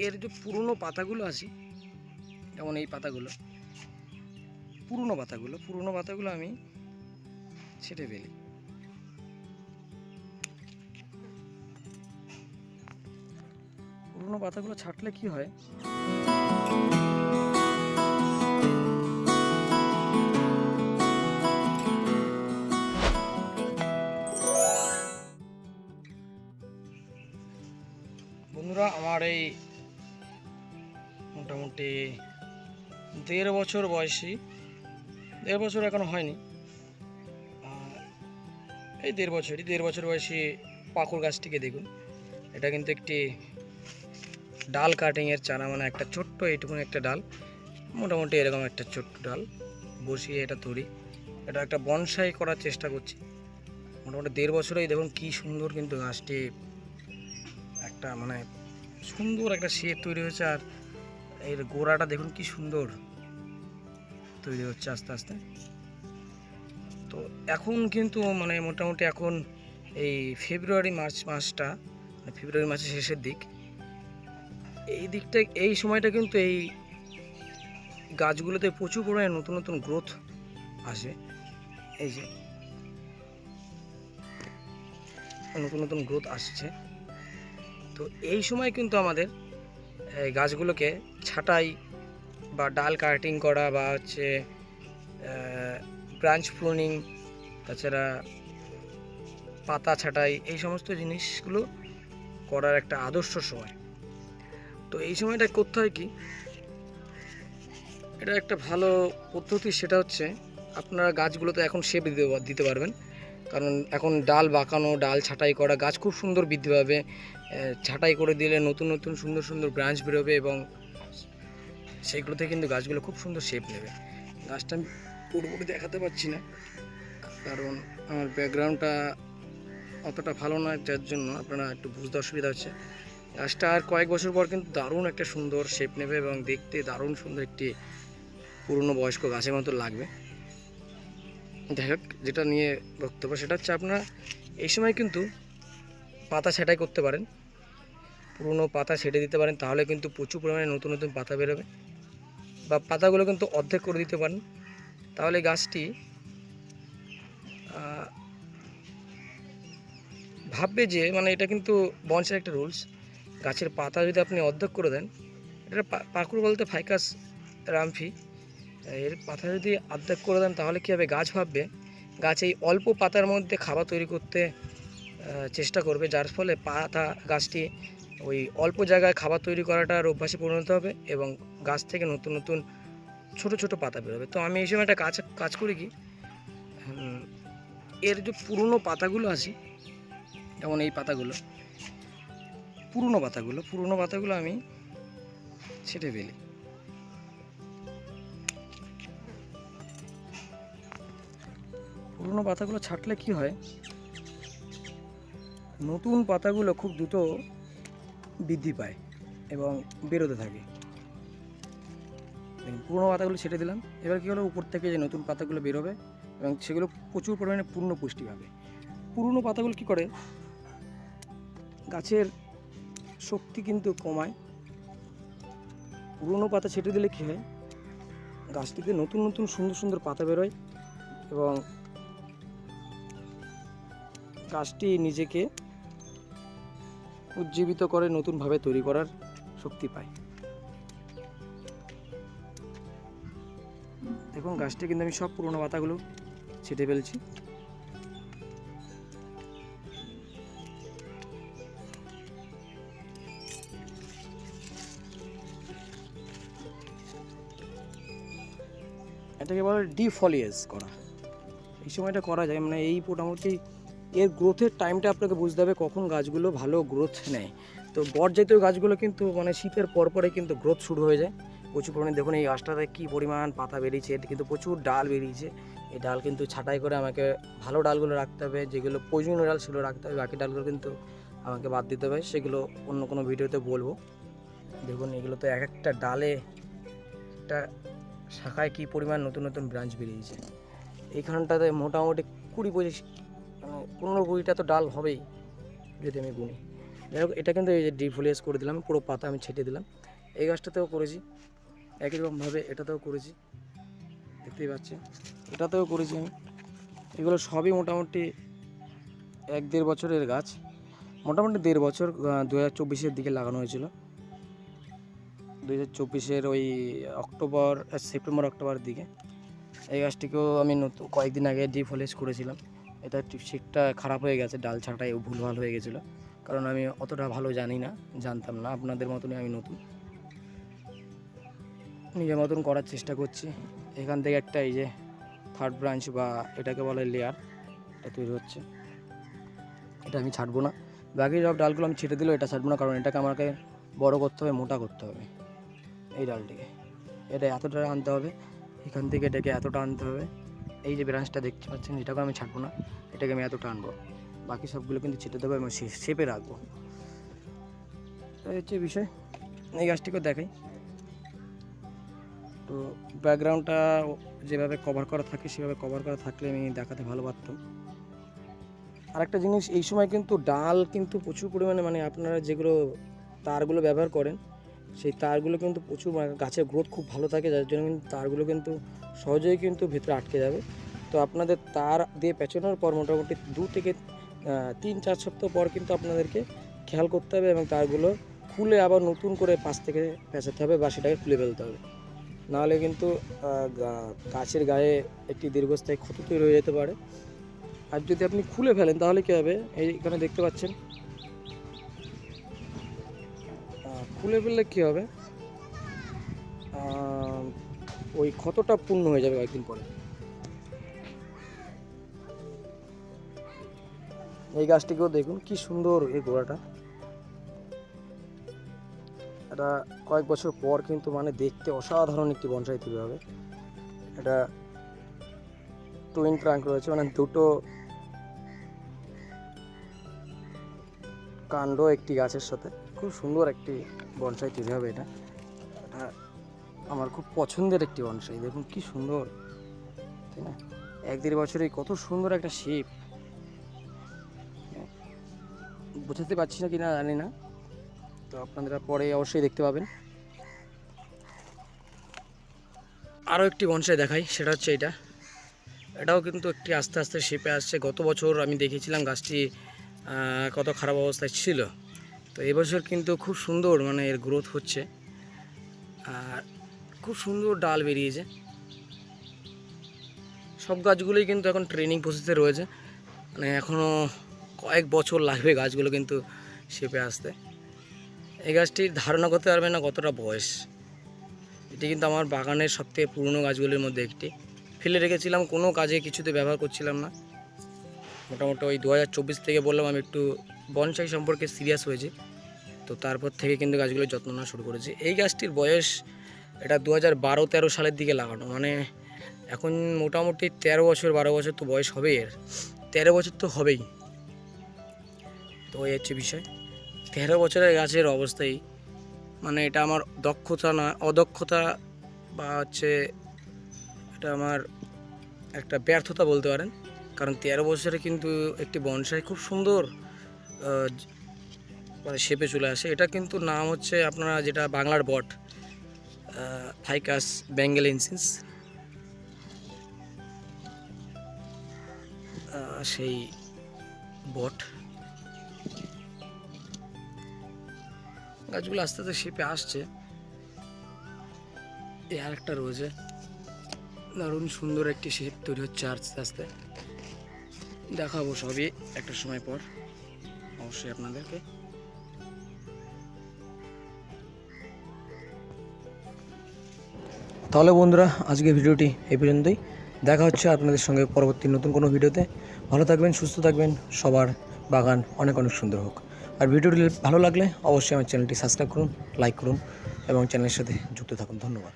এর যে পুরনো পাতাগুলো আছে, যেমন এই পাতাগুলো, পুরনো পাতাগুলো আমি ছেটে ফেলি। পুরনো পাতাগুলো ছাঁটলে কি হয়, বন্ধুরা আমার এই মোটামুটি 1.5 বছর বয়সী, 1.5 বছর এখনো হয়নি, এই 1.5 বছর বয়সী পাকুড় গাছটিকে দেখুন। এটা কিন্তু একটি ডাল কাটিংয়ের চারা, মানে একটা ছোট্ট এইটুকুন একটা ডাল, মোটামুটি এরকম একটা ছোট্ট ডাল বসিয়ে এটা তৈরি, এটা একটা বনসাই করার চেষ্টা করছি। মোটামুটি 1.5 বছরেই দেখুন কি সুন্দর কিন্তু গাছটি একটা মানে সুন্দর একটা শেপ তৈরি হয়েছে। আর এর গোড়াটা দেখুন কি সুন্দর তৈরি হচ্ছে আস্তে আস্তে। তো এখন কিন্তু মানে মোটামুটি এখন এই ফেব্রুয়ারি মাসটা, ফেব্রুয়ারি মাসের শেষের দিক, এই দিকটা, এই সময়টা কিন্তু এই গাছগুলোতে প্রচুর পরিমাণে নতুন নতুন গ্রোথ আসে। এই যে নতুন নতুন গ্রোথ আসছে। তো এই সময় কিন্তু আমাদের এই গাছগুলোকে ছাঁটাই বা ডাল কাটিং করা বা হচ্ছে ব্রাঞ্চ প্রুনিং, তাছাড়া পাতা ছাঁটাই, এই সমস্ত জিনিসগুলো করার একটা আদর্শ সময়। তো এই সময়টা করতে হয় কি, এটা একটা ভালো পদ্ধতি, সেটা হচ্ছে আপনারা গাছগুলোতে এখন শেপ দিতে পারবেন, কারণ এখন ডাল বাঁকানো, ডাল ছাঁটাই করা, গাছ খুব সুন্দর বৃদ্ধি পাবে। ছাঁটাই করে দিলে নতুন নতুন সুন্দর সুন্দর ব্রাঞ্চ বেরোবে এবং সেইগুলোতে কিন্তু গাছগুলো খুব সুন্দর শেপ নেবে। গাছটা আমি পুরোপুরি দেখাতে পারছি না, কারণ আমার ব্যাকগ্রাউন্ডটা অতটা ভালো না, যার জন্য আপনারা একটু বুঝতে অসুবিধা হচ্ছে। গাছটা আর কয়েক বছর পর কিন্তু দারুণ একটা সুন্দর শেপ নেবে এবং দেখতে দারুণ সুন্দর একটি পুরনো বয়স্ক গাছের মতো লাগবে। যাই হোক, যেটা নিয়ে বক্তব্য সেটা হচ্ছে আপনারা এই সময় কিন্তু পাতা ছাঁটাই করতে পারেন, পুরনো পাতা ছেটে দিতে পারেন, তাহলে কিন্তু প্রচুর পরিমাণে নতুন নতুন পাতা বেরোবে। বা পাতাগুলো কিন্তু অর্ধেক করে দিতে পারেন, তাহলে গাছটি ভাববে যে, মানে এটা কিন্তু বনসাইয়ের একটা রুলস, গাছের পাতা যদি আপনি অর্ধেক করে দেন, এটা পাকুড় বলতে ফাইকাস রামফি, এর পাতা যদি অর্ধেক করে দেন তাহলে কী হবে, গাছ ভাববে, গাছ এই অল্প পাতার মধ্যে খাবার তৈরি করতে চেষ্টা করবে, যার ফলে পাতা গাছটি ওই অল্প জায়গায় খাবার তৈরি করাটার অভ্যাসে পরিণত হবে এবং গাছ থেকে নতুন নতুন ছোট ছোট পাতা বেরোবে। তো আমি এই সময় একটা কাজ করি কি, এর যে পুরনো পাতাগুলো আছে, যেমন এই পাতাগুলো, পুরনো পাতাগুলো আমি ছেটে ফেলি। পুরনো পাতাগুলো ছাঁটলে কি হয়, নতুন পাতাগুলো খুব দ্রুত বৃদ্ধি পায় এবং বেরোতে থাকে। পুরনো পাতাগুলো ছেটে দিলাম, এবার কী হলো, উপর থেকে যে নতুন পাতাগুলো বেরোবে এবং সেগুলো প্রচুর পরিমাণে পূর্ণ পুষ্টি পাবে। পুরনো পাতাগুলো কী করে, গাছের শক্তি কিন্তু কমায়। পুরনো পাতা ছেটে দিলে কী হয়, গাছটিতে নতুন নতুন সুন্দর সুন্দর পাতা বেরোয় এবং গাছটি নিজেকে উজ্জীবিত করে, নতুনভাবে তৈরি করার শক্তি পায়। দেখুন গাছটি কিন্তু আমি সব পুরনো পাতাগুলো ছেটে ফেলছি। এটাকে বলে ডিফলিয়েজ করা। এই সময়টা করা যায়, মানে এই মোটামুটি এর গ্রোথের টাইমটা আপনাকে বুঝতে হবে কখন গাছগুলো ভালো গ্রোথ নেয়। তো বর্জ্যজাতীয় গাছগুলো কিন্তু মানে শীতের পরপরে কিন্তু গ্রোথ শুরু হয়ে যায় প্রচুর পরিমাণে। দেখুন এই গাছটাতে কী পরিমাণ পাতা বেরিয়েছে, এটা কিন্তু প্রচুর ডাল বেরিয়েছে। এই ডাল কিন্তু ছাঁটাই করে আমাকে ভালো ডালগুলো রাখতে হবে, যেগুলো প্রয়োজনীয় ডাল সেগুলো রাখতে হবে, বাকি ডালগুলো কিন্তু আমাকে বাদ দিতে হবে, সেগুলো অন্য কোনো ভিডিওতে বলবো। দেখুন এগুলো তো এক একটা ডালে, একটা শাখায় কী পরিমাণ নতুন নতুন ব্রাঞ্চ বেরিয়েছে। এইখানটাতে মোটামুটি 20-25 মানে 15-20টা তো ডাল হবেই যদি আমি গুনি। যাই হোক, এটা কিন্তু এই যে ডিফোলিয়াস করে দিলাম, পুরো পাতা আমি ছেটে দিলাম। এই গাছটাতেও করেছি একই রকমভাবে, এটাতেও করেছি, দেখতেই পাচ্ছেন, এটাতেও করেছি আমি। এগুলো সবই মোটামুটি 1-1.5 বছরের গাছ, মোটামুটি 1.5 বছর। 2024-এর দিকে লাগানো হয়েছিল, 2024-এর ওই সেপ্টেম্বর অক্টোবরের দিকে। এই গাছটিকেও আমি নতুন কয়েকদিন আগে ডিফোলিয়াস করেছিলাম। এটা টিপসিকটা খারাপ হয়ে গেছে, ডাল ছাঁটাই ভুলভাল হয়ে গেছিলো, কারণ আমি অতটা ভালো জানতাম না, আপনাদের মতনই আমি নতুন, নিজের মতন করার চেষ্টা করছি। এখান থেকে একটা এই যে থার্ড ব্রাঞ্চ বা এটাকে বলে লেয়ার, এটা তৈরি হচ্ছে। এটা আমি ছাড়বো না, বাকি সব ডালগুলো আমি ছেটে দিলেও এটা ছাড়বো না, কারণ এটাকে আমাকে বড় করতে হবে, মোটা করতে হবে। এই ডালটিকে এটা এতটা আনতে হবে, এখান থেকে এটাকে এতটা আনতে হবে। এই যে ব্রাঞ্চটা দেখতে পাচ্ছেন, এটাকে আমি ছাড়বো না, এটাকে আমি এতটা আনবো, বাকি সবগুলো কিন্তু ছেটে দেবো এবং শেপে রাখবো। এই হচ্ছে বিষয়। এই গাছটিকেও দেখাই, তো ব্যাকগ্রাউন্ডটা যেভাবে কভার করা থাকে সেভাবে কভার করা থাকলে আমি দেখাতে ভালো পারতাম। আরেকটা জিনিস, এই সময় কিন্তু ডাল কিন্তু প্রচুর পরিমাণে, মানে আপনারা যেগুলো তারগুলো ব্যবহার করেন, সেই তারগুলো কিন্তু প্রচুর, মানে গাছের গ্রোথ খুব ভালো থাকে, যার জন্য কিন্তু তারগুলো কিন্তু সহজেই কিন্তু ভেতরে আটকে যাবে। তো আপনাদের তার দিয়ে পেঁচানোর পর মোটামুটি 2 থেকে 3-4 সপ্তাহ পর কিন্তু আপনাদেরকে খেয়াল করতে হবে, এবং তারগুলো খুলে আবার নতুন করে পাশ থেকে পেঁচাতে হবে বা সেটাকে খুলে ফেলতে হবে। নাহলে কিন্তু গাছের গায়ে একটি দীর্ঘস্থায়ী ক্ষত তৈরি হয়ে যেতে পারে। আর যদি আপনি খুলে ফেলেন তাহলে কী হবে, এইখানে দেখতে পাচ্ছেন, খুলে ফেললে কী হবে, ওই ক্ষতটা পূর্ণ হয়ে যাবে কয়েকদিন পরে। এই গাছটিকেও দেখুন কি সুন্দর এই গোড়াটা, এটা কয়েক বছর পর কিন্তু মানে দেখতে অসাধারণ একটি বনসাই তৈরি হবে। এটা টুইন ট্রাঙ্ক রয়েছে, মানে দুটো কাণ্ড একটি গাছের সাথে, খুব সুন্দর একটি বনসাই তৈরি হবে। এটা আমার খুব পছন্দের একটি বনসাই, দেখুন কি সুন্দর, তাই না? 1-1.5 বছরেই কত সুন্দর একটা শেপ, বোঝাতে পারছি না কিনা জানি না, তো আপনারা পরে অবশ্যই দেখতে পাবেন। আরও একটি বনসাই দেখাই, সেটা হচ্ছে এটাও কিন্তু একটি আস্তে আস্তে শেপে আসছে। গত বছর আমি দেখেছিলাম গাছটি কত খারাপ অবস্থায় ছিল, তো এবছর কিন্তু খুব সুন্দর, মানে এর গ্রোথ হচ্ছে আর খুব সুন্দর ডাল বেরিয়েছে। সব গাছগুলোই কিন্তু এখন ট্রেনিং প্রসেসে রয়েছে, মানে এখনও কয়েক বছর লাগবে গাছগুলো কিন্তু শেপে আসতে। এই গাছটির ধারণা করতে পারবে না কতটা বয়স। এটি কিন্তু আমার বাগানের সবথেকে পুরনো গাছগুলির মধ্যে একটি। ফেলে রেখেছিলাম, কোনো কাজে কিছুতে ব্যবহার করছিলাম না। মোটামুটি ওই 2024 থেকে বললাম আমি একটু বনসাই সম্পর্কে সিরিয়াস হয়েছি, তো তারপর থেকে কিন্তু গাছগুলোর যত্ন নেওয়া শুরু করেছি। এই গাছটির বয়স, এটা 2012-13 সালের দিকে লাগানো, মানে এখন মোটামুটি 13-12 বছর তো বয়স হবে, এর 13 বছর তো হবেই। তো এই হচ্ছে বিষয়, 13 বছরের গাছের অবস্থাই, মানে এটা আমার দক্ষতা না অদক্ষতা, বা হচ্ছে এটা আমার একটা ব্যর্থতা বলতে পারেন, কারণ 13 বছরে কিন্তু একটি বনসাই খুব সুন্দর মানে শেপে চলে আসে। এটা কিন্তু নাম হচ্ছে আপনারা যেটা বাংলার বট, ফাইকাস বেঙ্গলেন্সিস, সেই বট। গাছগুলো আস্তে আস্তে শেপে আসছে। এই আরেকটা রয়েছে, দারুণ সুন্দর একটি শেপ তৈরি হচ্ছে আস্তে আস্তে, দেখাবো সবই একটা সময় পর অবশ্যই আপনাদেরকে। তাহলে বন্ধুরা, আজকে ভিডিওটি এই পর্যন্তই, দেখা হচ্ছে আপনাদের সঙ্গে পরবর্তী নতুন কোনো ভিডিওতে। ভালো থাকবেন, সুস্থ থাকবেন, সবার বাগান অনেক অনেক সুন্দর হোক। আর ভিডিওটি ভালো লাগলে অবশ্যই আমার চ্যানেলটি সাবস্ক্রাইব করুন, লাইক করুন এবং চ্যানেলের সাথে যুক্ত থাকুন। ধন্যবাদ।